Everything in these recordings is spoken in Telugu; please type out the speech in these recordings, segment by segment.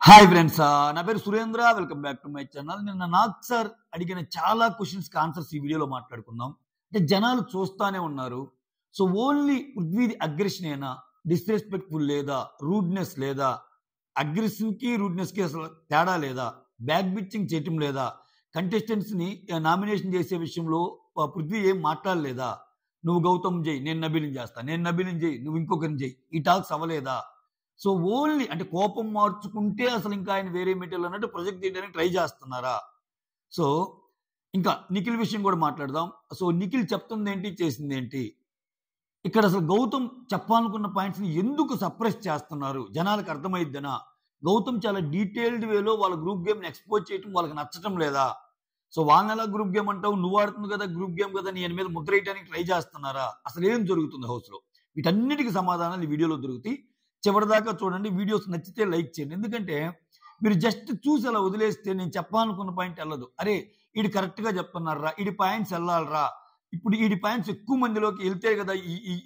హాయ్ ఫ్రెండ్స్, నా పేరు Surendra. Welcome back to my channel. నిన్న నాగ్ సార్ అడిగిన చాలా క్వశ్చన్స్కి ఆన్సర్స్ ఈ వీడియోలో మాట్లాడుకుందాం. అంటే జనాలు చూస్తానే ఉన్నారు. సో ఓన్లీ పృథ్వీది అగ్రెషన్ ఏనా, డిస్రెస్పెక్ట్ఫుల్ లేదా, రూడ్నెస్ లేదా, అగ్రెసివ్కి రూడ్నెస్కి అసలు తేడా లేదా, బ్యాక్ బిచ్చింగ్ చేయటం లేదా, కంటెస్టెంట్స్ని నామినేషన్ చేసే విషయంలో పృథ్వీ ఏం మాట్లాడలేదా, నువ్వు గౌతమ్ చేయి నేను నబీల్ని చేస్తా, నేను నబీల్ని చేయి నువ్వు ఇంకొకరిని చేయి, ఈ టాక్స్ అవ్వలేదా? సో ఓన్లీ అంటే కోపం మార్చుకుంటే అసలు ఇంకా ఆయన వేరే మెటీరియల్ అన్నట్టు ప్రొజెక్ట్ చేయడానికి ట్రై చేస్తున్నారా? సో ఇంకా నిఖిల్ విషయం కూడా మాట్లాడదాం. సో నిఖిల్ చెప్తుంది ఏంటి, చేసింది ఏంటి, ఇక్కడ అసలు గౌతమ్ చెప్పాలనుకున్న పాయింట్స్ని ఎందుకు సప్రెస్ చేస్తున్నారు, జనాలకు అర్థమైద్దనా? గౌతమ్ చాలా డీటెయిల్డ్ వేలో వాళ్ళ గ్రూప్ గేమ్ని ఎక్స్పోజ్ చేయటం వాళ్ళకి నచ్చటం లేదా? సో వాళ్ళని ఎలా గ్రూప్ గేమ్ అంటావు, నువ్వు ఆడుతుంది కదా గ్రూప్ గేమ్ కదా, నీ మీద ముద్ర వేయడానికి ట్రై చేస్తున్నారా? అసలు ఏం జరుగుతుంది హౌస్లో? వీటన్నిటికీ సమాధానాలు ఈ వీడియోలో దొరుకుతాయి. చివరిదాకా చూడండి. వీడియోస్ నచ్చితే లైక్ చేయండి. ఎందుకంటే మీరు జస్ట్ చూసి అలా వదిలేస్తే నేను చెప్పాలనుకున్న పాయింట్ వెళ్ళదు. అరే ఈడు కరెక్ట్గా చెప్తున్నారా, ఈడి పాయింట్స్ వెళ్ళాలరా, ఇప్పుడు ఈడి పాయింట్స్ ఎక్కువ మందిలోకి వెళ్తే కదా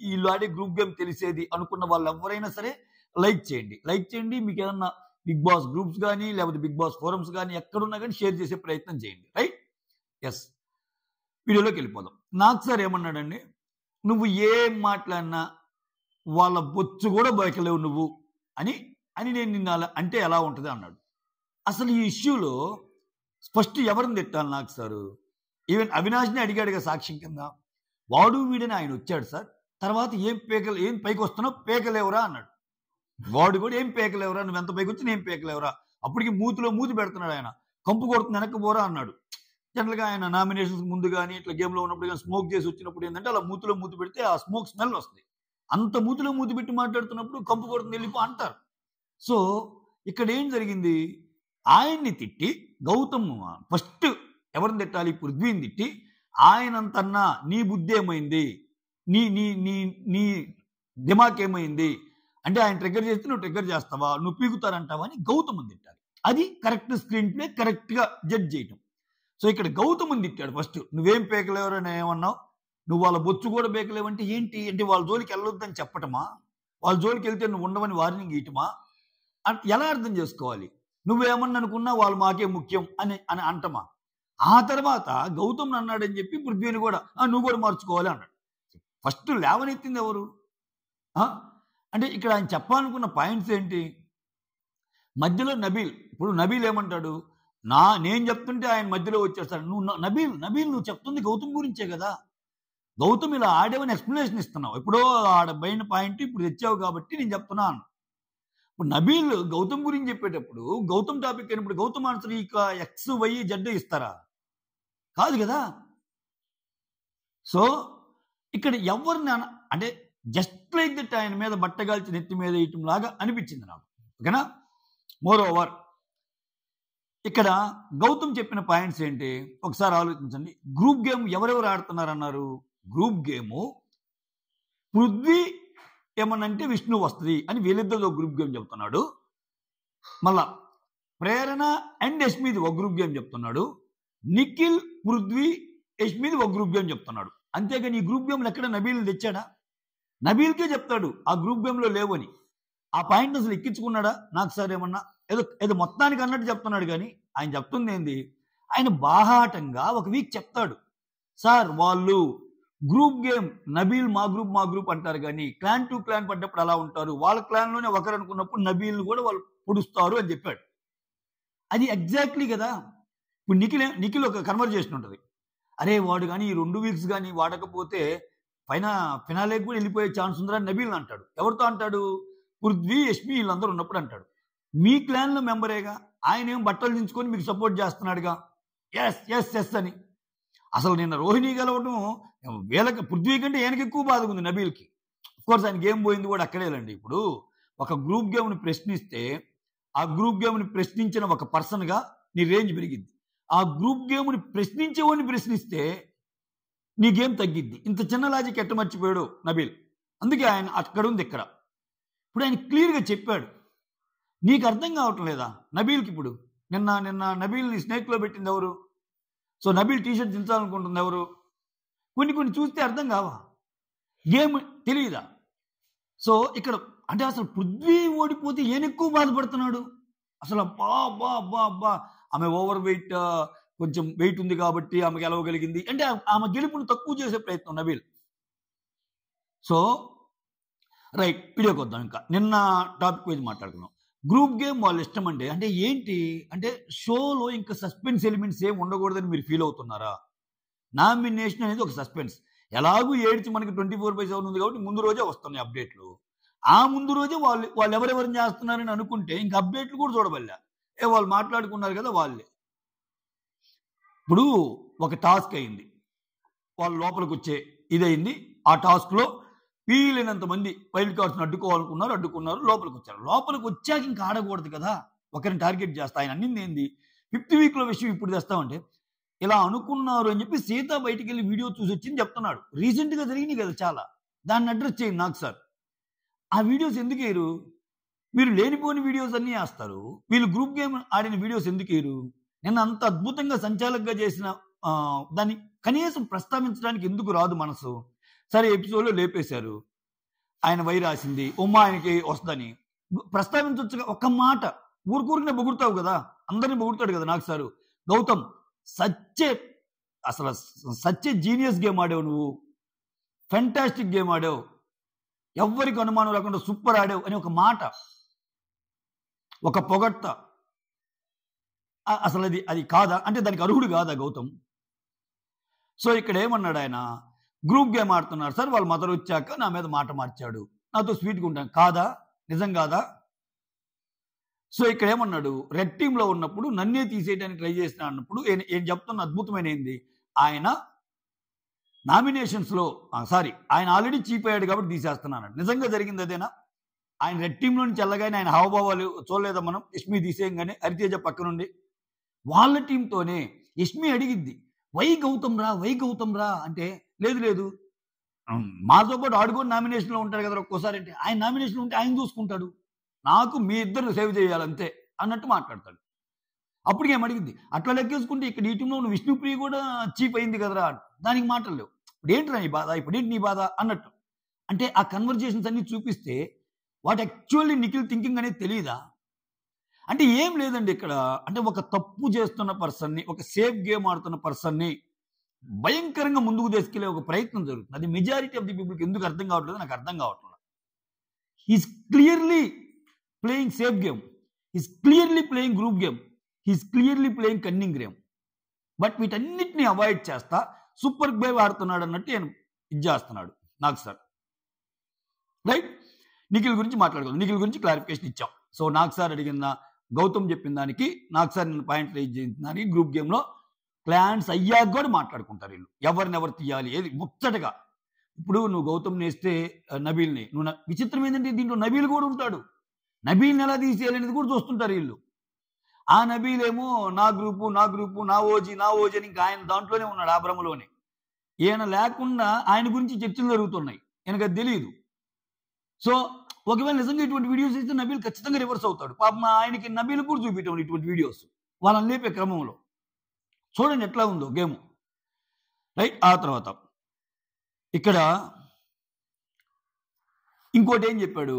వీళ్ళు ఆడే గ్రూప్ గేమ్ తెలిసేది అనుకున్న వాళ్ళు ఎవరైనా సరే లైక్ చేయండి. లైక్ చేయండి. మీకు ఏదన్నా బిగ్ బాస్ గ్రూప్స్ కానీ లేకపోతే బిగ్ బాస్ ఫోరమ్స్ కానీ ఎక్కడున్నా కానీ షేర్ చేసే ప్రయత్నం చేయండి. రైట్? ఎస్, వీడియోలోకి వెళ్ళిపోదాం. నాకు సార్ ఏమన్నాడండి, నువ్వు ఏం మాట్లాడినా వాళ్ళ బొచ్చు కూడా బయకలేవు నువ్వు అని అని నేను నిన్న అంటే ఎలా ఉంటుంది అన్నాడు. అసలు ఈ ఇష్యూలో ఫస్ట్ ఎవరిని తిట్టాలి నాకు సారు? ఈవెన్ అవినాష్ని అడిగాడుగా సాక్ష్యం కింద. వాడు వీడని ఆయన వచ్చాడు సార్. తర్వాత ఏం పైకి వస్తున్నావు, పేకలేవురా అన్నాడు. వాడు కూడా ఏం పేకలేవురా, నువ్వు ఎంత పైకి వచ్చి నేను పేకలేవురా. అప్పటికి మూతిలో మూతి పెడుతున్నాడు ఆయన. కంపు కొడుతుంది వెనక్కి పోరా అన్నాడు. జనరల్గా ఆయన నామినేషన్స్ ముందు కానీ ఇట్లా గేమ్లో ఉన్నప్పుడు కానీ స్మోక్ చేసి వచ్చినప్పుడు ఏంటంటే అలా మూతిలో మూతి పెడితే ఆ స్మోక్ స్మెల్ వస్తుంది. అంత మూతిలో మూతి పెట్టి మాట్లాడుతున్నప్పుడు కంపు కొడుతుంది వెళ్ళిపో అంటారు. సో ఇక్కడ ఏం జరిగింది, ఆయన్ని తిట్టి గౌతమ్ ఫస్ట్ ఎవరిని తిట్టాలి, పృథ్వీని తిట్టి ఆయనంతన్నా నీ బుద్ధి ఏమైంది, నీ నీ నీ నీ దిమాక్ ఏమైంది, అంటే ఆయన ట్రిగ్గర్ చేస్తే నువ్వు ట్రిగ్గర్ చేస్తావా, నువ్వు పీకుతారంటావా అని గౌతమ్ని తిట్టాలి. అది కరెక్ట్ స్క్రీన్ ప్లే, కరెక్ట్గా జడ్జ్ చేయటం. సో ఇక్కడ గౌతమ్ని తిట్టాడు ఫస్ట్. నువ్వేం పేకలేవరని ఏమన్నావు, నువ్వు వాళ్ళ బొచ్చు కూడా బేకలేవంటే ఏంటి అంటే వాళ్ళ జోలికి వెళ్ళొద్దని చెప్పటమా, వాళ్ళ జోలికి వెళ్తే నువ్వు ఉండవని వార్నింగ్ ఇయటమా, ఎలా అర్థం చేసుకోవాలి? నువ్వేమన్నా అనుకున్నా వాళ్ళు మాకే ముఖ్యం అని అని అంటమా? ఆ తర్వాత గౌతమ్ అన్నాడని చెప్పి పృథ్వీని కూడా నువ్వు కూడా మార్చుకోవాలి అన్నాడు. ఫస్ట్ లేవనెత్తింది ఎవరు? అంటే ఇక్కడ ఆయన చెప్పాలనుకున్న పాయింట్స్ ఏంటి? మధ్యలో నబీల్. ఇప్పుడు నబీల్ ఏమంటాడు, నేను చెప్తుంటే ఆయన మధ్యలో వచ్చేస్తాడు. నబీల్ నువ్వు చెప్తుంది గౌతమ్ గురించే కదా, గౌతమ్ ఇలా ఆడేవని ఎక్స్ప్లెనేషన్ ఇస్తున్నావు, ఎప్పుడో ఆడబైన పాయింట్ ఇప్పుడు తెచ్చావు కాబట్టి నేను చెప్తున్నాను. ఇప్పుడు నబీల్ గౌతమ్ గురించి చెప్పేటప్పుడు గౌతమ్ టాపిక్ అయినప్పుడు గౌతమ్ ఆన్సర్ ఇక ఎక్స్ వై జెడ్ ఇస్తారా? కాదు కదా. సో ఇక్కడ ఎవరిని అంటే జస్ట్ లైక్ దట్ ఆయన మీద బట్టగాల్చి నెత్తి మీద వేయటం లాగా అనిపించింది నాకు. ఓకేనా? మోర్ ఓవర్ ఇక్కడ గౌతమ్ చెప్పిన పాయింట్స్ ఏంటి ఒకసారి ఆలోచించండి. గ్రూప్ గేమ్ ఎవరెవరు ఆడుతున్నారన్నారు? గ్రూప్ గేము పృథ్వీ ఏమన్నంటే విష్ణు వస్తుంది అని వీళ్ళిద్దరితో గ్రూప్ గేమ్ చెప్తున్నాడు. మళ్ళా ప్రేరణ అండ్ యష్మిది ఒక గ్రూప్ గేమ్ చెప్తున్నాడు. నిఖిల్, పృథ్వీ, యష్మిది ఒక గ్రూప్ గేమ్ చెప్తున్నాడు. అంతేగాని ఈ గ్రూప్ గేమ్లు ఎక్కడ నబీల్ తెచ్చాడా? నబీల్కే చెప్తాడు ఆ గ్రూప్ గేమ్లో లేవని. ఆ పాయింట్ అసలు ఎక్కించుకున్నాడా నాకు సార్? ఏమన్నా ఏదో మొత్తానికి అన్నట్టు చెప్తున్నాడు. కానీ ఆయన చెప్తుంది ఏంది, ఆయన బాహాటంగా ఒక వీక్ చెప్తాడు, సార్ వాళ్ళు గ్రూప్ గేమ్ నబీల్ మా గ్రూప్ అంటారు, కానీ క్లాన్ టు క్లాన్ పడ్డప్పుడు అలా ఉంటారు, వాళ్ళ క్లాన్లోనే ఒకరు అనుకున్నప్పుడు నబీల్ని కూడా వాళ్ళు పొడుస్తారు అని చెప్పాడు. అది ఎగ్జాక్ట్లీ కదా. ఇప్పుడు నిఖిల్ ఒక కన్వర్జేషన్ ఉంటుంది, అరే వాడు కానీ ఈ 2 వీక్స్ కానీ వాడకపోతే ఫినాలేకి కూడా వెళ్ళిపోయే ఛాన్స్ ఉందిరా నబీల్ అంటాడు. ఎవరితో అంటాడు? పృథ్వీ, యష్మి వీళ్ళందరూ ఉన్నప్పుడు అంటాడు. మీ క్లాన్లో మెంబరేగా, ఆయన ఏం బట్టలు దించుకొని మీకు సపోర్ట్ చేస్తున్నాడుగా, ఎస్ ఎస్ ఎస్ అని. అసలు నిన్న రోహిణి గెలవడం వీళ్ళకి పృథ్వీ కంటే ఆయనకి ఎక్కువ బాధ ఉంది నబీల్కి. కోర్స్ ఆయన గేమ్ పోయింది కూడా అక్కడేలండి. ఇప్పుడు ఒక గ్రూప్ గేమ్ని ప్రశ్నిస్తే ఆ గ్రూప్ గేమ్ని ప్రశ్నించిన ఒక పర్సన్గా నీ రేంజ్ పెరిగిద్ది. ఆ గ్రూప్ గేమ్ని ప్రశ్నించేవాడిని ప్రశ్నిస్తే నీ గేమ్ తగ్గిద్ది. ఇంత చిన్న లాజిక్ ఎట్ట మర్చిపోయాడు నబీల్. అందుకే ఆయన అక్కడ ఉంది ఇక్కడ. ఇప్పుడు ఆయన క్లియర్గా చెప్పాడు. నీకు అర్థం కావటం లేదా నబీల్కి? ఇప్పుడు నిన్న నబీల్ని స్నేక్లో పెట్టింది ఎవరు? సో నబీల్ టీషర్ట్ దించాలనుకుంటుంది ఎవరు? కొన్ని చూస్తే అర్థం కావా? గేమ్ తెలియదా? సో ఇక్కడ అంటే అసలు పృథ్వీ ఓడిపోతే ఈయన ఎక్కువ బాధపడుతున్నాడు. అసలు అబ్బా అబ్బా అబ్బా అబ్బా ఆమె ఓవర్ వెయిట్, కొంచెం వెయిట్ ఉంది కాబట్టి ఆమె గెలవగలిగింది అంటే ఆమె గెలుపుని తక్కువ చేసే ప్రయత్నం నబీల్. సో రైట్, వీడియోకి వద్దాం. ఇంకా నిన్న టాపిక్ వైజ్ మాట్లాడుకున్నాం. గ్రూప్ గేమ్ వాళ్ళ ఇష్టం అండి. అంటే ఏంటి అంటే షోలో ఇంకా సస్పెన్స్ ఎలిమెంట్స్ ఏం ఉండకూడదని మీరు ఫీల్ అవుతున్నారా? నామినేషన్ అనేది ఒక సస్పెన్స్. ఎలాగూ ఏడ్చి మనకి 24/7 ఉంది కాబట్టి ముందు రోజే వస్తున్నాయి అప్డేట్లు. ఆ ముందు రోజే వాళ్ళు ఎవరెవరిని చేస్తున్నారని అనుకుంటే ఇంక అప్డేట్లు కూడా చూడబల్లా. వాళ్ళు మాట్లాడుకున్నారు కదా వాళ్ళే. ఇప్పుడు ఒక టాస్క్ అయింది, వాళ్ళు లోపలికి వచ్చే ఇదయింది. ఆ టాస్క్లో వీలైనంత మంది వైల్డ్ కార్డ్స్ని అడ్డుకున్నారు, లోపలికి వచ్చారు. లోపలికి వచ్చాక ఇంకా ఆడకూడదు కదా, ఒకరిని టార్గెట్ చేస్తా. ఆయన అన్నింది ఏంది 5th వీక్లో విషయం ఇప్పుడు తెస్తామంటే ఇలా అనుకున్నారు అని చెప్పి సీత బయటికి వెళ్ళి వీడియో చూసి వచ్చింది చెప్తున్నాడు. రీసెంట్గా జరిగినాయి కదా చాలా, దాన్ని అడ్రస్ చేయండి నాకు సార్. ఆ వీడియోస్ ఎందుకు వేయరు? మీరు లేనిపోని వీడియోస్ అన్నీ వేస్తారు. వీళ్ళు గ్రూప్ గేమ్ ఆడిన వీడియోస్ ఎందుకు వేయరు? నిన్న అంత అద్భుతంగా సంచాలకంగా చేసిన దాన్ని కనీసం ప్రస్తావించడానికి ఎందుకు రాదు మనసు? సరే ఎపిసోడ్లో లేపేశారు, ఆయన వై రాసింది ఉమ్మ ఆయనకి వస్తుందని ప్రస్తావించవచ్చు. ఒక్క మాట ఊరికూరికనే పొగుడుతావు కదా, అందరినీ పొగుడుతాడు కదా నాకు సారు. గౌతమ్ సచ్చే జీనియస్ గేమ్ ఆడావు నువ్వు, ఫెంటాస్టిక్ గేమ్ ఆడావు, ఎవ్వరికి అనుమానం లేకుండా సూపర్ ఆడావు అని ఒక మాట, ఒక పొగడ్త. అసలు అది కాదా అంటే దానికి అర్హుడు కాదా గౌతమ్? సో ఇక్కడ ఏమన్నాడు ఆయన, గ్రూప్ గేమ్ ఆడుతున్నారు సార్, వాళ్ళ మదర్ వచ్చాక నా మీద మాట మార్చాడు, నాతో స్వీట్గా ఉంటాను. కాదా? నిజం కాదా? సో ఇక్కడ ఏమన్నాడు, రెడ్ టీంలో ఉన్నప్పుడు నన్నే తీసేయడానికి ట్రై చేసిన అన్నప్పుడు ఏం చెప్తున్న అద్భుతమైన ఏంది, ఆయన నామినేషన్స్లో ఆయన ఆల్రెడీ చీప్ అయ్యాడు కాబట్టి తీసేస్తున్నాను. నిజంగా జరిగింది అదేనా? ఆయన రెడ్ టీంలో నుంచి వెళ్ళగానే ఆయన హావభావాలు చూడలేదా మనం? యష్మి తీసేయంగానే హరితేజ పక్కనుండి వాళ్ళ టీంతోనే యష్మి అడిగిద్ది వై గౌతమ్ రా అంటే లేదు మాతో పాటు ఆడుకొని నామినేషన్లో ఉంటాడు కదా ఒక్కోసారి అంటే, ఆయన నామినేషన్లో ఉంటే ఆయన చూసుకుంటాడు, నాకు మీ ఇద్దరు సేవ్ చేయాలంతే అన్నట్టు మాట్లాడతాడు. అప్పటికి ఏం అడిగింది, అట్లా లెక్కేసుకుంటే ఇక్కడ ఈ టీంలో విష్ణుప్రియ కూడా చీప్ అయింది కదరా, దానికి మాటలు లేవు. ఇప్పుడేంటి నీ బాధ, ఇప్పుడేంటి నీ బాధ అన్నట్టు. అంటే ఆ కన్వర్జేషన్స్ అన్ని చూపిస్తే వాట్ యాక్చువల్లీ నిఖిల్ థింకింగ్ అనేది తెలియదా? అంటే ఏం లేదండి ఇక్కడ. అంటే ఒక తప్పు చేస్తున్న పర్సన్ని, ఒక సేఫ్ గేమ్ ఆడుతున్న పర్సన్ని భయంకరంగా ముందుకు తీసుకెళ్లే ఒక ప్రయత్నం జరుగుతుంది. అది మెజారిటీ ఆఫ్ ది పీపుల్కి ఎందుకు అర్థం కావట్లేదు, నాకు అర్థం కావట్లేదు. He's clearly playing safe game, he's clearly playing group game, he's clearly playing cunning game. But వీటన్నిటిని అవాయిడ్ చేస్తా సూపర్ గేమ్ ఆడుతున్నాడు అన్నట్టు నేను ఇది చేస్తున్నాడు నాకు సార్. రైట్, నిఖిల్ గురించి మాట్లాడుకుందాం. నిఖిల్ గురించి క్లారిఫికేషన్ ఇచ్చాం. సో నాకు సార్ అడిగిన గౌతమ్ చెప్పిన దానికి నాకు సార్ నేను పాయింట్ రైజ్ చేసిన దానికి గ్రూప్ గేమ్లో క్లాన్స్ అయ్యాక కూడా మాట్లాడుకుంటారు వీళ్ళు, ఎవరినెవరు తీయాలి ఏది ముచ్చటగా. ఇప్పుడు నువ్వు గౌతమ్ నేస్తే నబీల్ని, నువ్వు విచిత్రం ఏంటంటే దీంట్లో నబీల్ కూడా ఉంటాడు. నబీల్ని ఎలా తీసేయాలి అనేది కూడా చూస్తుంటారు వీళ్ళు. ఆ నబీల్ ఏమో నా గ్రూపు నా ఓజీ అని ఇంకా ఆయన దాంట్లోనే ఉన్నాడు, ఆ భ్రమలోనే. ఈయన లేకుండా ఆయన గురించి చర్చలు జరుగుతున్నాయి, ఈయనకు అది తెలియదు. సో ఒకవేళ నిజంగా ఇటువంటి వీడియోస్ అయితే నబీల్ ఖచ్చితంగా రివర్స్ అవుతాడు. పాపం ఆయనకి నబీల్ కూడా చూపించాం ఇటువంటి వీడియోస్ వాళ్ళని లేపే క్రమంలో. చూడండి ఎట్లా ఉందో గేమ్. రైట్, ఆ తర్వాత ఇక్కడ ఇంకోటి ఏం చెప్పాడు,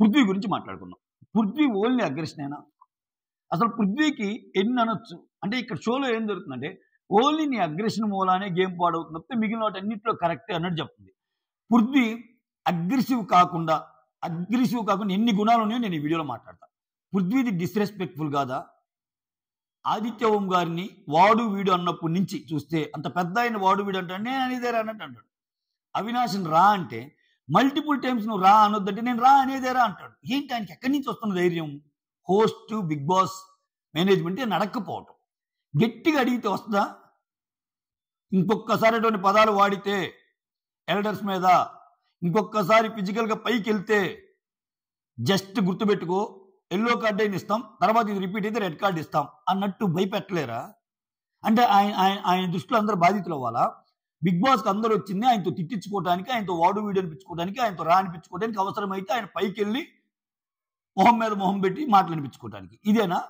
పృథ్వీ గురించి మాట్లాడుకున్నాం. పృథ్వీ ఓన్లీ అగ్రెషనేనా? అసలు పృథ్వీకి ఎన్ని అనొచ్చు అంటే ఇక్కడ షోలో ఏం జరుగుతుందంటే ఓన్లీ నీ అగ్రెషన్ మూలానే గేమ్ పాడవుతుంది తప్పితే మిగిలిన వాటి అన్నింటిలో కరెక్టే అన్నట్టు చెప్తుంది. పృథ్వీ అగ్రెసివ్ కాకుండా ఎన్ని గుణాలు ఉన్నాయో నేను ఈ వీడియోలో మాట్లాడతాను. పృథ్వీది డిస్రెస్పెక్ట్ఫుల్ కాదా? ఆదిత్య ఓం గారిని వాడు వీడు అన్నప్పటి నుంచి చూస్తే అంత పెద్ద ఆయన వాడు వీడు అంటాడు, నేను అనేదేరా అన్నట్టు అంటాడు. అవినాష్ని రా అంటే మల్టిపుల్ టైమ్స్ నువ్వు రా అనొద్దంటే నేను రా అనేదేరా అంటాడు. ఏంటి ఆయనకి ఎక్కడి నుంచి వస్తున్న ధైర్యం? హోస్ట్ బిగ్ బాస్ మేనేజ్మెంట్ నడక్కపోవటం. గట్టిగా అడిగితే వస్తుందా? ఇంకొకసారి అటువంటి పదాలు వాడితే ఎల్డర్స్ మీద, ఇంకొకసారి ఫిజికల్గా పైకి వెళ్తే జస్ట్ గుర్తుపెట్టుకో ఎల్లో కార్డ్ అయిన ఇస్తాం, తర్వాత ఇది రిపీట్ అయితే రెడ్ కార్డ్ ఇస్తాం అన్నట్టు భయపెట్టలేరా? అంటే ఆయన దృష్టిలో అందరూ బాధితులు అవ్వాలా? బిగ్ బాస్కి అందరూ వచ్చింది ఆయనతో తిట్టించుకోవడానికి, ఆయనతో వాడు వీడియో అనిపించుకోవడానికి, ఆయనతో రా అనిపించుకోవడానికి, అవసరమైతే ఆయన పైకి వెళ్ళి మొహం మీద మొహం పెట్టి మాటలు అనిపించుకోవడానికి. ఇదేనా?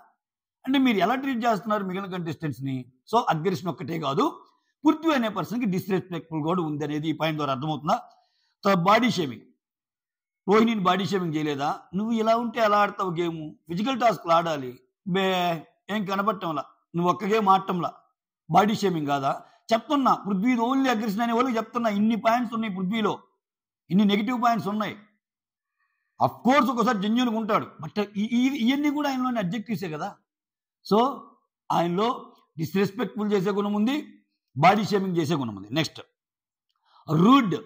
అంటే మీరు ఎలా ట్రీట్ చేస్తున్నారు మిగిలిన కంటెస్టెంట్స్ని? సో అగ్రెషన్ ఒక్కటే కాదు, పృథ్వీ అనే పర్సన్కి డిస్రెస్పెక్ట్ఫుల్ కూడా ఉంది అనేది ఈ పాయింట్ ద్వారా అర్థమవుతుందా? బాడీ షేమింగ్, రోహిణిని బాడీ షేమింగ్ చేయలేదా? నువ్వు ఇలా ఉంటే ఎలా ఆడతావు గేము? ఫిజికల్ టాస్క్లు ఆడాలి. బే ఏం కనబడటంలా, నువ్వు ఒక్క గేమ్ ఆడటంలా, బాడీ షేమింగ్ కాదా? చెప్తున్నా, పృథ్వీ ఓన్లీ అగ్రెషన్ అనే వాళ్ళకి చెప్తున్నా, ఇన్ని పాయింట్స్ ఉన్నాయి పృథ్వీలో, ఇన్ని నెగిటివ్ పాయింట్స్ ఉన్నాయి. అఫ్ కోర్స్ ఒకసారి జెన్యున్గా ఉంటాడు, బట్ ఇవన్నీ కూడా ఆయనలోని అబ్జెక్టివ్సే కదా. సో ఆయనలో డిస్రెస్పెక్ట్ఫుల్ చేసే గుణం ఉంది, బాడీ షేమింగ్ చేసే గుణం ఉంది. Next rude.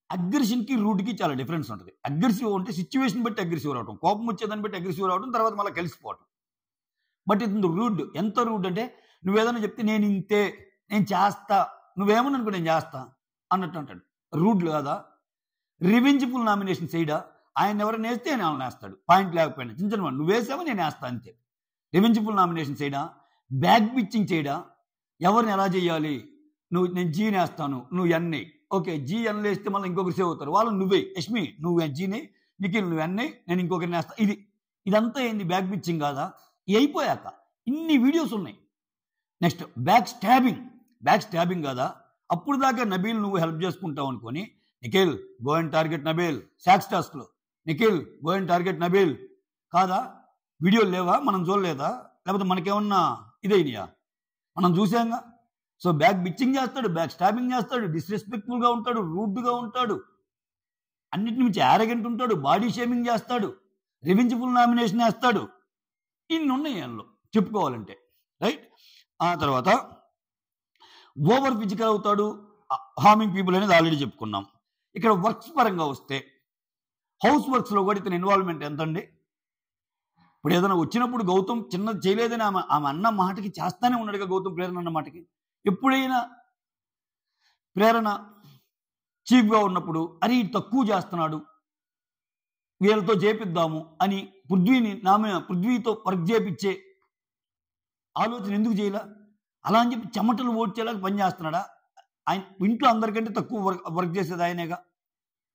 అగ్రెషన్కి రూడ్కి చాలా డిఫరెన్స్ ఉంటుంది. అగ్రెసివ్ అంటే సిచ్యువేషన్ బట్టి అగ్రెసివ్ రావడం, కోపం వచ్చేదాన్ని బట్టి అగ్రెసివ్ రావడం, తర్వాత మళ్ళీ కలిసిపోవడం. బట్ ఇది రూడ్. ఎంత రూడ్ అంటే నువ్వేదైనా చెప్తే నేను ఇంతే, నేను చేస్తా, నువ్వేమని అనుకో నేను చేస్తా అన్నట్టు అంటాడు. రూడ్ కదా. రివెంజ్ఫుల్ నామినేషన్ చేయడా? ఆయన ఎవరైనా వేస్తే ఆయన వాళ్ళని వేస్తాడు, పాయింట్ లేకపోయినా. చిన్న చిన్న నువ్వు వేసావా నేను వేస్తా అంతే. రివెంజ్ఫుల్ నామినేషన్ చేయడా? బ్యాక్ పిచ్చింగ్ చేయడా? ఎవరిని ఎలా చేయాలి? నేను జీని వేస్తాను, నువ్వు ఎన్ఐ, ఓకే జీ ఎన్లు వేస్తే మళ్ళీ ఇంకొకరు సేవ్ అవుతారు, వాళ్ళు నువ్వే యష్మి నువ్వు జీని, నిఖిల్ నువ్వు ఎన్ఐ, నేను ఇంకొకరిని వేస్తా. ఇదంతా ఏంది? బ్యాక్ పిచ్చింగ్ కాదా? ఇది అయిపోయాక ఇన్ని వీడియోస్ ఉన్నాయి. Next back stabbing. Back stabbing కాదా? అప్పుడు దాకా నబీల్ నువ్వు హెల్ప్ చేసుకుంటావు అనుకొని, Nikhil go and target Nabeel, socks టాస్క్లో Nikhil go and target Nabeel కాదా? వీడియోలు లేవా? మనం చూడలేదా? లేకపోతే మనకేమన్నా ఇదైనయా? మనం చూసాంగా. సో బ్యాక్ బిచ్చింగ్ చేస్తాడు, బ్యాక్ స్టాబింగ్ చేస్తాడు, డిస్రెస్పెక్ట్ఫుల్గా ఉంటాడు, రూడ్గా ఉంటాడు, అన్నిటి నుంచి యారగెంట్ ఉంటాడు, బాడీ షేమింగ్ చేస్తాడు, రివెంజ్ఫుల్ నామినేషన్ వేస్తాడు. ఇన్ని ఉన్నాయి అందులో చెప్పుకోవాలంటే, రైట్. ఆ తర్వాత ఓవర్ ఫిజికల్ అవుతాడు, హార్మింగ్ పీపుల్ అనేది ఆల్రెడీ చెప్పుకున్నాం. ఇక్కడ వర్క్స్ పరంగా వస్తే హౌస్ వర్క్స్లో కూడా ఇతని ఇన్వాల్వ్మెంట్ ఎంత అండి? ఇప్పుడు ఏదైనా వచ్చినప్పుడు గౌతమ్ చిన్నది చేయలేదని ఆమె అన్న మాటకి చేస్తానే ఉన్నాడుగా గౌతమ్, ప్రేరణ అన్న మాటకి. ఎప్పుడైనా ప్రేరణ చీఫ్గా ఉన్నప్పుడు అరే తక్కువ చేస్తున్నాడు, వీళ్ళతో చేపిద్దాము అని పృథ్వీతో వర్క్ చేపించే ఆలోచన ఎందుకు చేయలే? అలా అని చెప్పి చెమటలు ఓడ్చేలాగా పని చేస్తున్నాడా? ఆయన ఇంట్లో అందరికంటే తక్కువ వర్క్ చేసేది ఆయనేగా.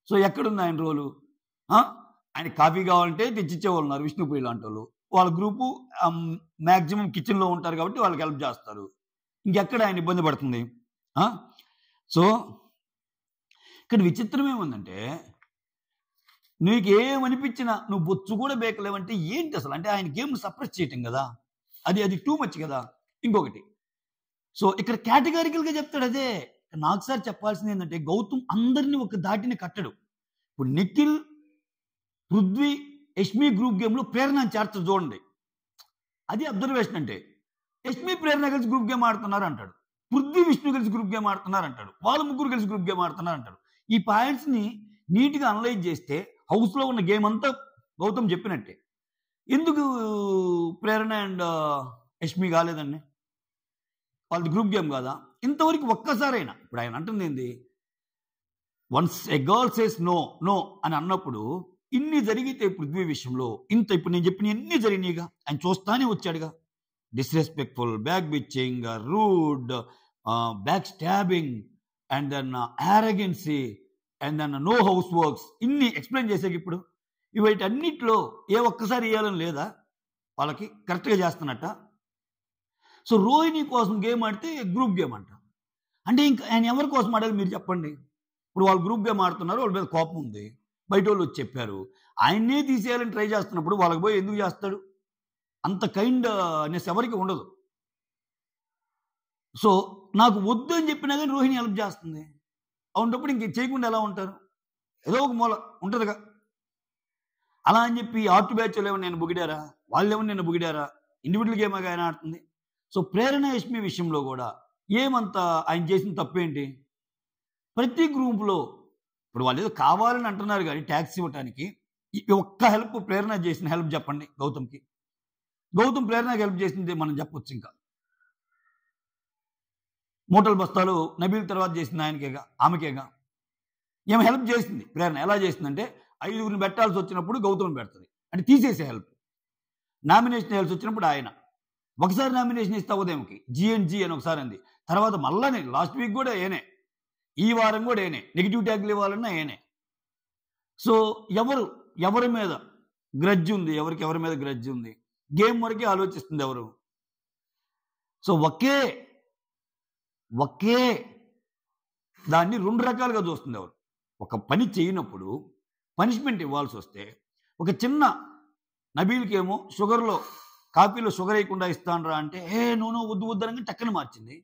సో ఎక్కడుంది ఆయన రోలు? ఆయన కాఫీ కావాలంటే తెచ్చిచ్చేవాళ్ళు ఉన్నారు, విష్ణుప్రియ లాంటి వాళ్ళు. వాళ్ళ గ్రూపు మ్యాక్సిమం కిచెన్లో ఉంటారు కాబట్టి వాళ్ళకి హెల్ప్ చేస్తారు. ఇంకెక్కడ ఆయన ఇబ్బంది పడుతుంది? సో ఇక్కడ విచిత్రం ఏముందంటే, నీకేమనిపించినా నువ్వు బొచ్చు కూడా బేకలేవంటే ఏంటి అసలు? అంటే ఆయన గేమ్ సప్రెస్ చేయటం కదా, అది టూ మచ్ కదా. ఇంకొకటి, సో ఇక్కడ కేటగారికల్గా చెప్తాడు. అదే నాకు సార్ చెప్పాల్సింది ఏంటంటే, గౌతమ్ అందరినీ ఒక దాటిని కట్టడు. ఇప్పుడు నిఖిల్, పృథ్వీ, యష్మి గ్రూప్ గేమ్లో ప్రేరణ చేర్చరు చూడండి. అది అబ్జర్వేషన్. అంటే యష్మి ప్రేరణ కలిసి గ్రూప్ గేమ్ ఆడుతున్నారు అంటాడు, పృథ్వీ విష్ణు కలిసి గ్రూప్ గేమ్ ఆడుతున్నారు అంటాడు, వాళ్ళ ముగ్గురు కలిసి గ్రూప్ గేమ్ ఆడుతున్నారు అంటాడు. ఈ పాయింట్స్ని నీట్గా అనలైజ్ చేస్తే హౌస్లో ఉన్న గేమ్ అంతా గౌతమ్ చెప్పినట్టే. ఎందుకు ప్రేరణ అండ్ యష్మి కాలేదండి? వాళ్ళది గ్రూప్ గేమ్ కాదా? ఇంతవరకు ఒక్కసారైనా, ఇప్పుడు ఆయన అంటుంది ఏంది, once a girl says no no అని అన్నప్పుడు ఇన్ని జరిగితే పృథ్వీ విషయంలో ఇప్పుడు నేను చెప్పిన ఎన్ని జరిగినాయిగా, ఆయన చూస్తానే వచ్చాడుగా. Disrespectful, back bitching, rude, back stabbing, and then arrogance, and then no house works, ఇన్ని ఎక్స్ప్లెయిన్ చేసాక ఇప్పుడు వీటన్నిటిలో ఏ ఒక్కసారి వేయాలని లేదా? వాళ్ళకి కరెక్ట్గా చేస్తున్నట్ట. సో రోహిణి కోసం గేమ్ ఆడితే గ్రూప్ గేమ్ అంట. అంటే ఇంకా ఆయన ఎవరి కోసం ఆడాలి మీరు చెప్పండి? ఇప్పుడు వాళ్ళు గ్రూప్ గేమ్ ఆడుతున్నారు, వాళ్ళ మీద కోపం ఉంది, బయట వాళ్ళు వచ్చి చెప్పారు, ఆయన్నే తీసేయాలని ట్రై చేస్తున్నప్పుడు వాళ్ళకి పోయి ఎందుకు చేస్తాడు? అంత కైండ్నెస్ ఎవరికి ఉండదు. సో నాకు వద్దు అని చెప్పినా కానీ రోహిణి హెల్ప్ చేస్తుంది. అవునప్పుడు ఇంక చేయకుండా ఎలా ఉంటారు? ఏదో ఒక మూల ఉంటుందిగా. అలా అని చెప్పి ఆర్ట్ బ్యాచ్లు ఏమన్నా నేను బుగిడారా? వాళ్ళు ఏమన్నా నేను బుగిడారా? ఇండివిజువల్ గేమ్ ఆయన ఆడుతుంది. సో ప్రేరణ యష్మి విషయంలో కూడా ఏమంతా ఆయన చేసిన తప్పేంటి? ప్రతి గ్రూప్లో ఇప్పుడు వాళ్ళు ఏదో కావాలని అంటున్నారు కానీ ట్యాక్స్ ఇవ్వటానికి ఒక్క హెల్ప్ ప్రేరణ చేసిన హెల్ప్ చెప్పండి గౌతమ్కి. గౌతమ్ ప్రేరణకి హెల్ప్ చేసింది మనం చెప్పొచ్చు. ఇంకా మూటల బస్తాలు నబీల్ తర్వాత చేసింది ఆయనకేగా, ఆమెకేగా. ఏమి హెల్ప్ చేసింది ప్రేరణ? ఎలా చేసిందంటే 5గురిని పెట్టాల్సి వచ్చినప్పుడు గౌతమ్ పెడుతుంది, అంటే తీసేసే హెల్ప్. నామినేషన్ వేయాల్సి వచ్చినప్పుడు ఆయన ఒకసారి నామినేషన్ ఇస్తా ఉదయంకి GNG అని ఒకసారి అంది, తర్వాత మళ్ళీ లాస్ట్ వీక్ కూడా ఏనే, ఈ వారం కూడా ఏనే, నెగిటివ్ ట్యాగ్లు ఇవ్వాలన్నా ఏనే. సో ఎవరి మీద గ్రడ్జ్ ఉంది, ఎవరి మీద గ్రడ్జ్ ఉంది, గేమ్ వరకే ఆలోచిస్తుంది ఎవరు. సో ఒకే దాన్ని రెండు రకాలుగా చూస్తుంది ఎవరు. ఒక పని చేయనప్పుడు పనిష్మెంట్ ఇవ్వాల్సి వస్తే ఒక చిన్న నబీల్కి ఏమో కాఫీలో షుగర్ వేయకుండా ఇస్తానరా అంటే నూనె వద్దు వద్దనగా టక్కన మార్చింది.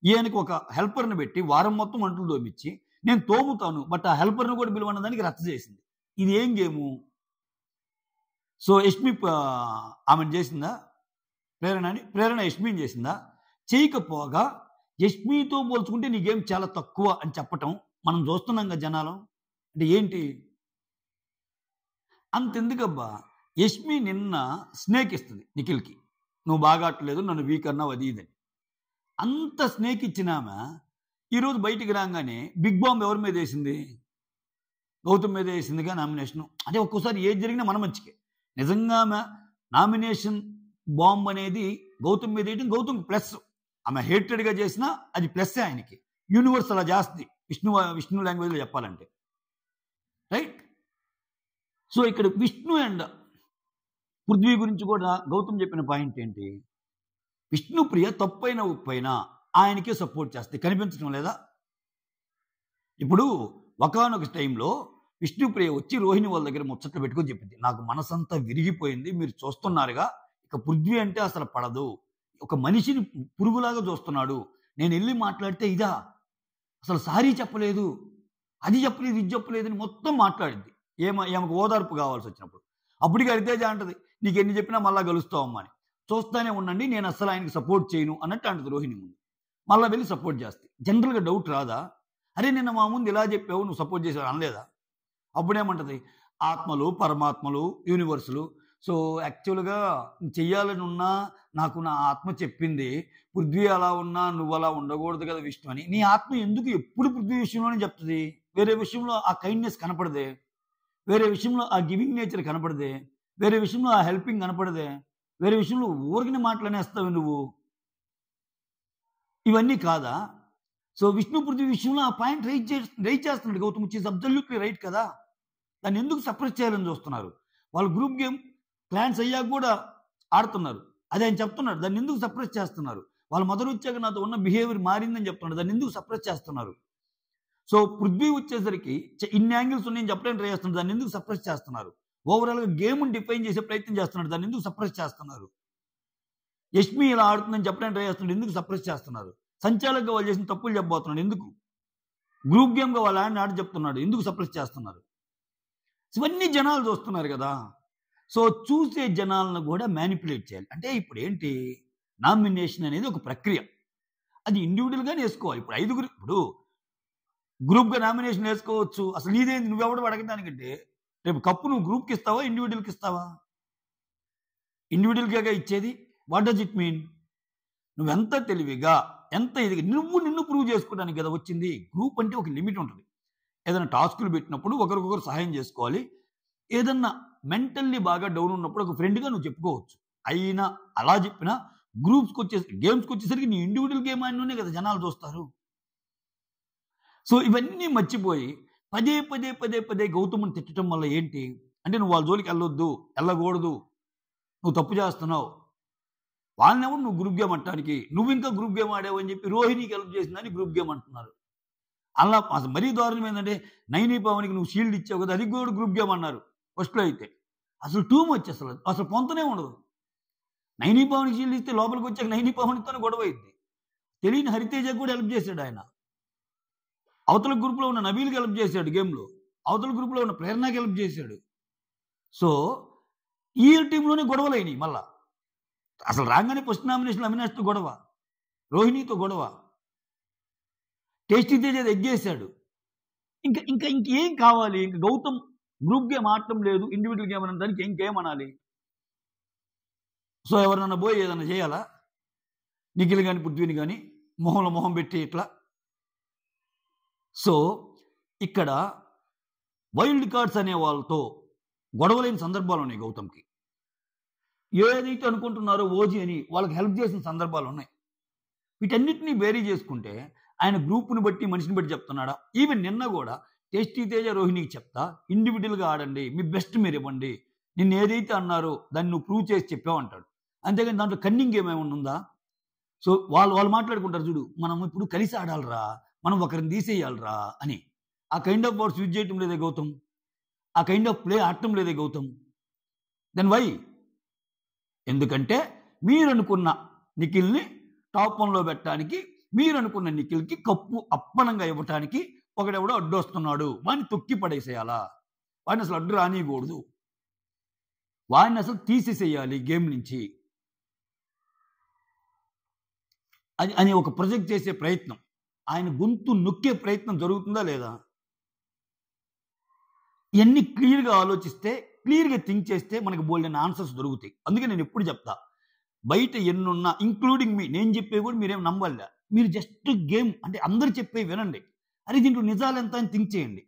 ఈయనకి ఒక హెల్పర్ని పెట్టి వారం మొత్తం అంట్లు తోమిచ్చి నేను తోముతాను బట్ ఆ హెల్పర్ని కూడా పిలువన్న దానికి రచ్చ చేసింది. ఇది ఏం గేము? సో యష్మి ఆమెను చేసిందా? ప్రేరణ యష్మిని చేసిందా? చేయకపోగా యష్మితో పోల్చుకుంటే నీ గేమ్ చాలా తక్కువ అని చెప్పటం మనం చూస్తున్నాం కదా జనాలు. అంటే ఏంటి అంతెందుకబ్బా? యష్మి నిన్న స్నేక్ ఇస్తుంది నిఖిల్కి, నువ్వు బాగా ఆడలేదు నన్ను వీక్ అన్నావు అది ఇదని. అంత స్నేక్ ఇచ్చినామా ఈరోజు బయటికి రాగానే బిగ్ బాంబ్ ఎవరి మీద వేసింది? గౌతమ్ మీద వేసిందిగా నామినేషన్. అంటే ఒక్కోసారి ఏది జరిగినా మన మంచికే. నిజంగా నామినేషన్ బాంబ్ అనేది గౌతమ్ మీద వేయడం గౌతమ్ ప్లస్. ఆమె హేటెడ్గా చేసినా అది ప్లస్సే ఆయనకి. యూనివర్స్ అలా చేస్తుంది విష్ణు లాంగ్వేజ్లో చెప్పాలంటే, రైట్? సో ఇక్కడ విష్ణు అండ్ పృథ్వీ గురించి కూడా గౌతమ్ చెప్పిన పాయింట్ ఏంటి? విష్ణుప్రియ తప్పైన ఉప్పైనా ఆయనకే సపోర్ట్ చేస్తే కనిపించడం లేదా? ఇప్పుడు ఒకానొక టైంలో విష్ణుప్రియ వచ్చి రోహిణి వాళ్ళ దగ్గర ముచ్చట్లు పెట్టుకొని చెప్పింది, నాకు మనసంతా విరిగిపోయింది, మీరు చూస్తున్నారుగా, ఇక పృథ్వీ అంటే అసలు పడదు, ఒక మనిషిని పురుగులాగా చూస్తున్నాడు, నేను వెళ్ళి మాట్లాడితే ఇదా, అసలు సారీ చెప్పలేదు, అది చెప్పలేదు, ఇది చెప్పలేదు అని మొత్తం మాట్లాడింది. ఏమకు ఓదార్పు కావాల్సి వచ్చినప్పుడు అప్పటికి హరితేజ అంటది, నీకు ఎన్ని చెప్పినా మళ్ళా కలుస్తావమ్మా అని. చూస్తానే ఉండండి, నేను అసలు ఆయనకి సపోర్ట్ చేయను అన్నట్టు అంటది రోహిణి ముందు. మళ్ళీ వెళ్ళి సపోర్ట్ చేస్తాయి. జనరల్గా డౌట్ రాదా? అరే నిన్న మా ముందు ఇలా చెప్పావు, నువ్వు సపోర్ట్ చేసావు అనలేదా? అప్పుడేమంటది, ఆత్మలు పరమాత్మలు యూనివర్సులు. సో యాక్చువల్గా చెయ్యాలని ఉన్నా నాకు నా ఆత్మ చెప్పింది, పృథ్వీ అలా ఉన్నా నువ్వు అలా ఉండకూడదు కదా విష్ణు అని. నీ ఆత్మ ఎందుకు ఎప్పుడు పృథ్వీ విషయంలోనే చెప్తుంది? వేరే విషయంలో ఆ కైండ్నెస్ కనపడదే, వేరే విషయంలో ఆ గివింగ్ నేచర్ కనపడదే, వేరే విషయంలో ఆ హెల్పింగ్ కనపడదే, వేరే విషయంలో ఊరికిన మాటలనేస్తావు నువ్వు. ఇవన్నీ కాదా? సో విష్ణు పృథ్వీ విషయంలో ఆ పాయింట్ రైట్ చేస్తున్నాడు గౌతమ్. ఇట్స్ అబ్సల్యూట్లీ రైట్ కదా. దాన్ని ఎందుకు సప్రెస్ చేయాలని చూస్తున్నారు? వాళ్ళు గ్రూప్ గేమ్ ప్లాన్స్ అయ్యాక కూడా ఆడుతున్నారు, అదే ఆయన చెప్తున్నాడు, దాన్ని ఎందుకు సప్రెస్ చేస్తున్నారు? వాళ్ళ మదర్ వచ్చాక నాతో ఉన్న బిహేవియర్ మారిందని చెప్తున్నాడు, దాన్ని ఎందుకు సప్రెస్ చేస్తున్నారు? సో పృథ్వీ వచ్చేసరికి ఇన్ని యాంగిల్స్ ఉన్నాయని చెప్పడానికి ట్రై చేస్తున్నాడు, దాన్ని ఎందుకు సప్రెస్ చేస్తున్నారు? ఓవరాల్గా గేమ్ని డిఫైన్ చేసే ప్రయత్నం చేస్తున్నాడు, దాన్ని ఎందుకు సప్రెస్ చేస్తున్నారు? యష్మి ఇలా ఆడుతుందని చెప్పడానికి ట్రై చేస్తున్నాడు, ఎందుకు సప్రెస్ చేస్తున్నారు? సంచాలకుగా వాళ్ళు చేసిన తప్పులు చెప్పబోతున్నాడు, ఎందుకు? గ్రూప్ గేమ్గా వాళ్ళు ఆట చెప్తున్నాడు, ఎందుకు సప్రెస్ చేస్తున్నారు? ఇవన్నీ జనాలు చూస్తున్నారు కదా. సో చూసే జనాలను కూడా మ్యానిపులేట్ చేయాలి. అంటే ఇప్పుడు ఏంటి, నామినేషన్ అనేది ఒక ప్రక్రియ, అది ఇండివిజువల్గానే వేసుకోవాలి. ఇప్పుడు 5గురు, ఇప్పుడు గ్రూప్గా నామినేషన్ వేసుకోవచ్చు. అసలు నీదేంది, నువ్వెవడు అడగడానికంటే రేపు కప్పు నువ్వు గ్రూప్కి ఇస్తావా ఇండివిజువల్కి ఇస్తావా? ఇండివిజువల్గా ఇచ్చేది. What does it mean? నువ్వెంత తెలివిగా ఎంత ఇదిగా నిన్ను ప్రూవ్ చేసుకోవడానికి కదా వచ్చింది. గ్రూప్ అంటే ఒక లిమిట్ ఉంటుంది. ఏదైనా టాస్కులు పెట్టినప్పుడు ఒకరికొకరు సహాయం చేసుకోవాలి. ఏదన్నా మెంటల్లీ బాగా డౌన్ ఉన్నప్పుడు ఒక ఫ్రెండ్గా నువ్వు చెప్పుకోవచ్చు. అయినా అలా చెప్పినా గేమ్స్కి వచ్చేసరికి నీ ఇండివిజువల్ గేమ్ అయిననే కదా జనాలు చూస్తారు. సో ఇవన్నీ మర్చిపోయి పదే పదే పదే పదే గౌతమ్ని తిట్టడం వల్ల ఏంటి అంటే, నువ్వు వాళ్ళ జోలికి వెళ్ళకూడదు, నువ్వు తప్పు చేస్తున్నావు, వాళ్ళనేమో నువ్వు గ్రూప్ గేమ్ అంటానికి, నువ్వు ఇంకా గ్రూప్ గేమ్ ఆడావు అని చెప్పి రోహిణికి హెల్ప్ చేసిందని గ్రూప్ గేమ్ అంటున్నారు. అలా అసలు మరీ దారుణం ఏంటంటే, నైని పవన్కి నువ్వు షీల్డ్ ఇచ్చావు కదా, అది కూడా గ్రూప్ గేమ్ అన్నారు ఫస్ట్లో. అయితే అసలు టూ మచ్, అసలు పొంతనే ఉండదు. నైని పవన్కి షీల్డ్ ఇస్తే లోపలికి వచ్చాక నైని పవన్తోనే గొడవ అయింది. తెలియని హరితేజకు కూడా హెల్ప్ చేశాడు ఆయన. అవతల గ్రూప్లో ఉన్న నబీల్కి హెల్ప్ చేశాడు గేమ్లో, అవతల గ్రూప్లో ఉన్న ప్రేరణకి హెల్ప్ చేశాడు. సో ఈ టీంలోనే గొడవలు అయినాయి. మళ్ళా అసలు రాగానే ఫస్ట్ నామినేషన్ అవినాష్తో గొడవ, రోహిణితో గొడవ, టేస్టీ తేజ్ ఎగ్గేశాడు. ఇంకా ఇంకా ఇంకేం కావాలి? ఇంకా గౌతమ్ గ్రూప్ గేమ్ ఆడటం లేదు, ఇండివిజువల్ గేమ్ అనే దానికి ఇంకేమనాలి? సో ఎవరన్నా పోయి ఏదన్నా చేయాలా? నిఖిల్ కానీ పృథ్వీని కానీ మొహంలో మొహం పెట్టి ఇట్లా. సో ఇక్కడ వైల్డ్ కార్డ్స్ అనే వాళ్ళతో గొడవలేని సందర్భాలు ఉన్నాయి గౌతమ్కి. ఏదైతే అనుకుంటున్నారో ఓజీ అని వాళ్ళకి హెల్ప్ చేసిన సందర్భాలు ఉన్నాయి. వీటన్నిటినీ బేరీ చేసుకుంటే ఆయన గ్రూప్ని బట్టి మనిషిని బట్టి చెప్తున్నాడా? ఈవెన్ నిన్న కూడా టేస్టీ తేజ రోహిణికి చెప్తా, ఇండివిజువల్గా ఆడండి, మీ బెస్ట్ మీరు ఇవ్వండి, నిన్ను ఏదైతే అన్నారో దాన్ని నువ్వు ప్రూవ్ చేసి చెప్పావు అంటాడు. అంతేగాని దాంట్లో కన్నింగ్ ఏమేమి ఉందా? సో వాళ్ళు మాట్లాడుకుంటారు, చూడు మనం ఇప్పుడు కలిసి ఆడాలరా, మనం ఒకరిని తీసేయాలరా అని. ఆ కైండ్ ఆఫ్ వర్డ్స్ యూజ్ చేయటం లేదే గౌతమ్. ఆ కైండ్ ఆఫ్ ప్లే ఆడటం లేదే గౌతమ్. Then why? ఎందుకంటే మీరనుకున్న నిఖిల్ని టాప్ 1లో పెట్టడానికి, మీరనుకున్న నిఖిల్కి కప్పు అప్పనంగా ఇవ్వటానికి ఒకడెవడో అడ్డొస్తున్నాడు. వాడిని తొక్కి పడేసేయాలా? వాడిని అసలు అడ్డు రానియకూడదు. వాడిని అసలు తీసేసేయాలి గేమ్ నుంచి అని ఒక ప్రొజెక్ట్ చేసే ప్రయత్నం, ఆయన గొంతు నొక్కే ప్రయత్నం జరుగుతుందా లేదా? ఇవన్నీ క్లియర్గా ఆలోచిస్తే, క్లియర్గా థింక్ చేస్తే మనకు బోల్డెన్ ఆన్సర్స్ దొరుకుతాయి. అందుకే నేను ఎప్పుడు చెప్తా, బయట ఎన్నున్నా ఇంక్లూడింగ్ మీ, నేను చెప్పేవి కూడా మీరేం నమ్మాల. మీరు జస్ట్ గేమ్ అంటే అందరు చెప్పేవి వినండి. అరే దీంట్లో నిజాలు ఎంత అని థింక్ చేయండి.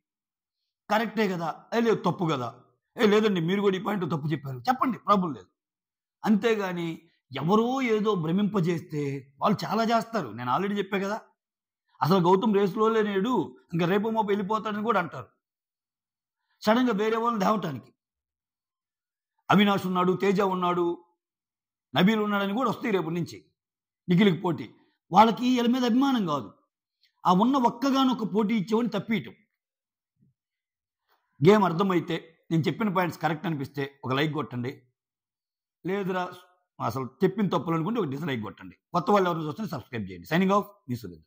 కరెక్టే కదా, లేదు తప్పు కదా, లేదండి మీరు కూడా ఈ పాయింట్ తప్పు చెప్పారు, చెప్పండి, ప్రాబ్లం లేదు. అంతేగాని ఎవరో ఏదో భ్రమింపజేస్తే వాళ్ళు చాలా చేస్తారు. నేను ఆల్రెడీ చెప్పా కదా, అసలు గౌతమ్ రేసులో లేనేడు, ఇంకా రేపు మోపు వెళ్ళిపోతాడని కూడా అంటారు. సడన్గా వేరే వాళ్ళని తేవటానికి అవినాష్ ఉన్నాడు, తేజ ఉన్నాడు, నబీల్ ఉన్నాడని కూడా వస్తాయి రేపు నుంచి నిఖిల్కి పోటీ. వాళ్ళకి వీళ్ళ మీద అభిమానం కాదు, ఆ ఉన్న ఒక్కగానొక్క పోటీ ఇచ్చేవాడిని తప్పియటం. గేమ్ అర్థమైతే, నేను చెప్పిన పాయింట్స్ కరెక్ట్ అనిపిస్తే ఒక లైక్ కొట్టండి. లేదురా అసలు చెప్పిన తప్పులు అనుకుంటే ఒక డిస్లైక్ కొట్టండి. కొత్త వాళ్ళు ఎవరైనా చూస్తే సబ్స్క్రైబ్ చేయండి. సైనింగ్ ఆఫ్, మీ సురేంద్ర.